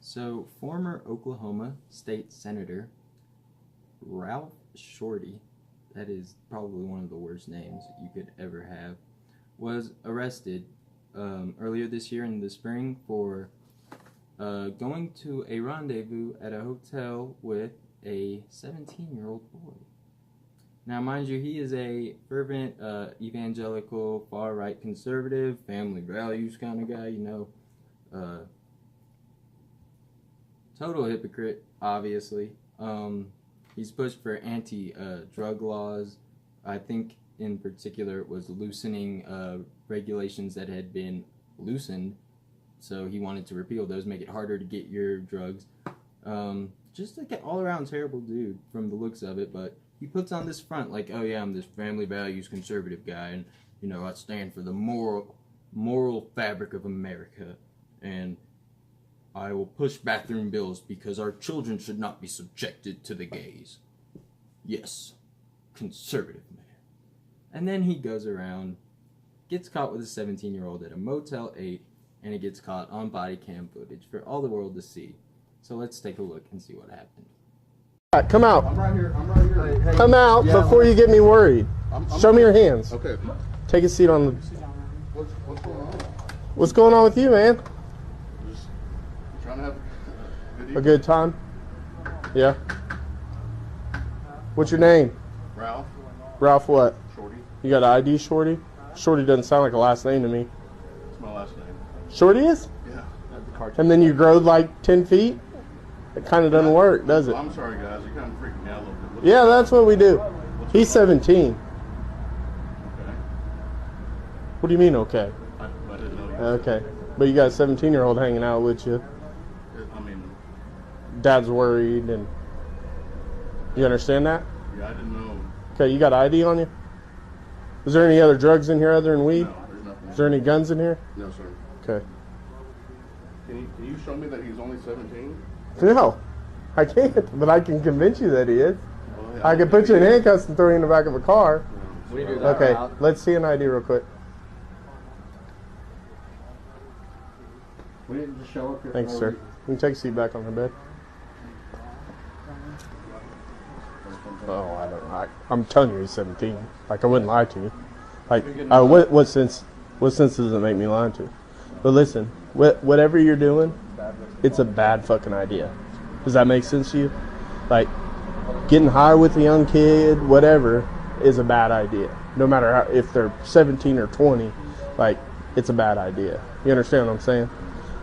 So, former Oklahoma State Senator Ralph Shortey, that is probably one of the worst names you could ever have, was arrested earlier this year in the spring for going to a rendezvous at a hotel with a 17-year-old boy. Now, mind you, he is a fervent evangelical, far-right conservative, family values kind of guy, you know. Total hypocrite, obviously. He's pushed for anti-drug laws. I think in particular it was loosening regulations that had been loosened. So he wanted to repeal those, make it harder to get your drugs. Just like an all-around terrible dude from the looks of it, but he puts on this front like, oh yeah, I'm this family values conservative guy, and you know, I stand for the moral fabric of America, and I will push bathroom bills because our children should not be subjected to the gays. Yes, conservative man. And then he goes around, gets caught with a 17-year-old at a Motel 8, and it gets caught on body cam footage for all the world to see. So let's take a look and see what happened. All right, come out. I'm right here. Hey, come out before you get me worried. Show me your hands. Okay. Take a seat on the... What's going on? What's going on with you, man? Just trying to have A good time? Yeah. What's your name? Ralph. Ralph what? Shortey. You got an ID, Shorty? Shorty doesn't sound like a last name to me. It's my last name. Shorty is? Yeah. And then you growed like 10 feet? It kind of doesn't work, does it? I'm sorry, guys. You're kind of freaking me out a little bit. Yeah, that's what we do. He's 17. Okay. What do you mean, okay? I didn't know you. Okay. But you got a 17-year-old hanging out with you. I mean, Dad's worried, and you understand that? yeah, I didn't know. Okay, you got ID on you? Is there any other drugs in here other than weed? No, there's nothing. Is there any guns in here? No, sir. Okay. Can you show me that he's only 17? No, I can't, but I can convince you that he is. Well, yeah, I can put you in handcuffs and throw you in the back of a car. We do that Okay, route. let's see an ID real quick. We didn't just show up here. Thanks, sir. You can take a seat back on her bed. Oh, I don't know. I'm telling you he's 17. Like, I wouldn't lie to you. Like, what sense does it make me lie to? But listen, whatever you're doing, it's a bad fucking idea. Does that make sense to you? Like, getting high with a young kid, whatever, is a bad idea. No matter how, if they're 17 or 20, like, it's a bad idea. You understand what I'm saying?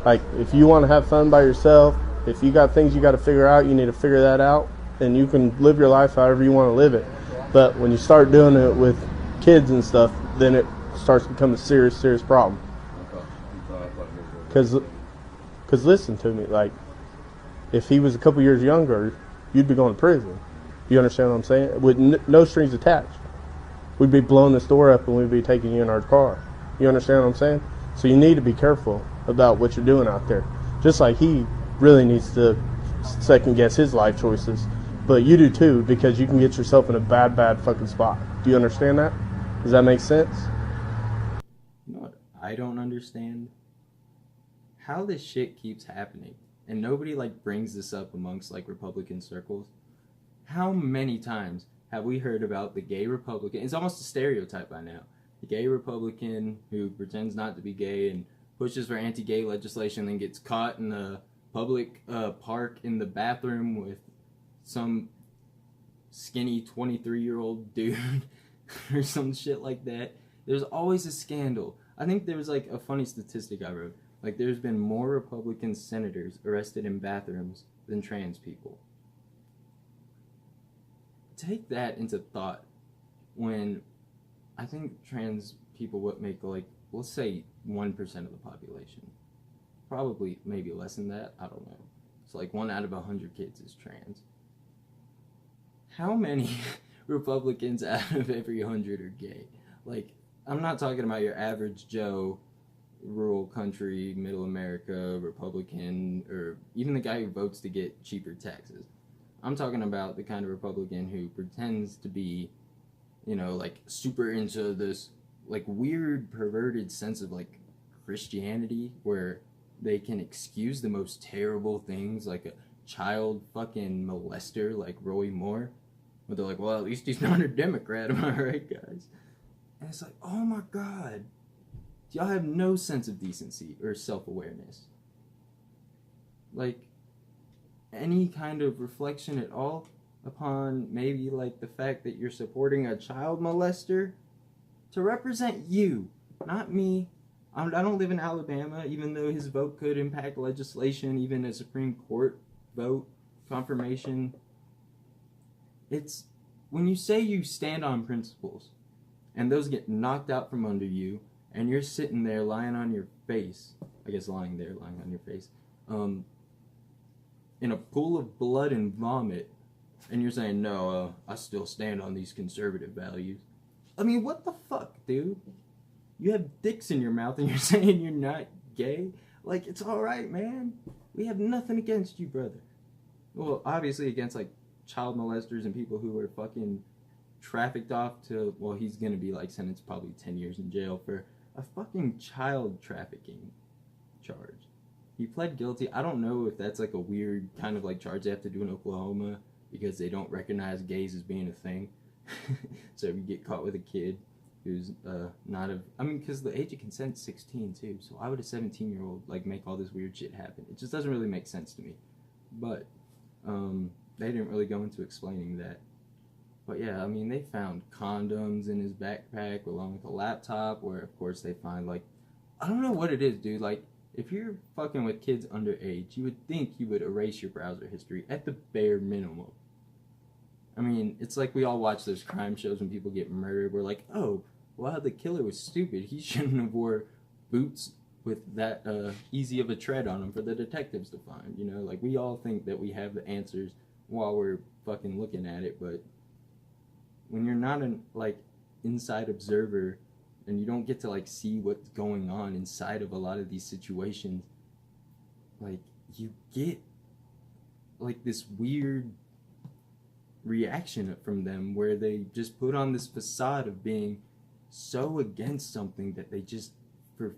Like, if you want to have fun by yourself, if you got things you got to figure out, you need to figure that out, and you can live your life however you want to live it. But when you start doing it with kids and stuff, then it starts to become a serious problem. Because listen to me, like, if he was a couple years younger, you'd be going to prison. You understand what I'm saying? With no strings attached. We'd be blowing this door up and we'd be taking you in our car. You understand what I'm saying? So you need to be careful about what you're doing out there. Just like he really needs to second guess his life choices. But you do too, because you can get yourself in a bad fucking spot. Do you understand that? Does that make sense? You know what I don't understand? How this shit keeps happening. And nobody like brings this up amongst like Republican circles. How many times have we heard about the gay Republican? It's almost a stereotype by now. The gay Republican who pretends not to be gay and pushes for anti-gay legislation, then gets caught in a public park in the bathroom with some skinny 23-year-old dude or some shit like that. There's always a scandal. I think there was like a funny statistic I wrote. Like, there's been more Republican senators arrested in bathrooms than trans people. Take that into thought when I think trans people would make, like, let's say 1% of the population. Probably maybe less than that. I don't know. It's like 1 out of 100 kids is trans. How many Republicans out of every 100 are gay? Like, I'm not talking about your average Joe, rural country, middle America, Republican, or even the guy who votes to get cheaper taxes. I'm talking about the kind of Republican who pretends to be, you know, like super into this like weird perverted sense of like Christianity where they can excuse the most terrible things, like a child fucking molester like Roy Moore. But they're like, well, at least he's not a Democrat, am I right, guys? And it's like, oh my God. Y'all have no sense of decency or self-awareness. Like, any kind of reflection at all upon maybe like the fact that you're supporting a child molester to represent you, not me. I don't live in Alabama, even though his vote could impact legislation, even a Supreme Court vote confirmation. It's when you say you stand on principles and those get knocked out from under you and you're sitting there lying on your face, I guess lying on your face, in a pool of blood and vomit, and you're saying, no, I still stand on these conservative values. I mean, what the fuck, dude? You have dicks in your mouth and you're saying you're not gay? Like, it's alright, man. We have nothing against you, brother. Well, obviously against, like, child molesters and people who are fucking trafficked off to, well, he's gonna be, like, sentenced probably 10 years in jail for a fucking child trafficking charge. He pled guilty. I don't know if that's, like, a weird kind of, like, charge they have to do in Oklahoma because they don't recognize gays as being a thing. So if you get caught with a kid who's not of, I mean, because the age of consent's 16 too, so why would a 17-year-old like make all this weird shit happen? It just doesn't really make sense to me. But they didn't really go into explaining that. But yeah, I mean, they found condoms in his backpack along with a laptop, where of course they find like, I don't know what it is, dude. Like, if you're fucking with kids underage, you would think you would erase your browser history at the bare minimum. I mean, it's like we all watch those crime shows when people get murdered. We're like, oh, wow, the killer was stupid. He shouldn't have wore boots with that easy of a tread on them for the detectives to find. You know, like we all think that we have the answers while we're fucking looking at it. But when you're not an like inside observer and you don't get to like see what's going on inside of a lot of these situations, like you get like this weird reaction from them where they just put on this facade of being so against something that they just, for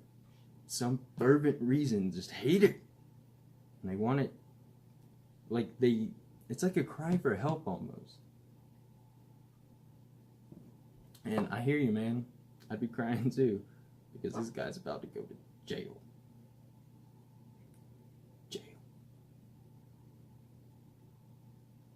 some fervent reason, just hate it. And they want it, like it's like a cry for help almost. And I hear you, man. I'd be crying too, because this guy's about to go to jail.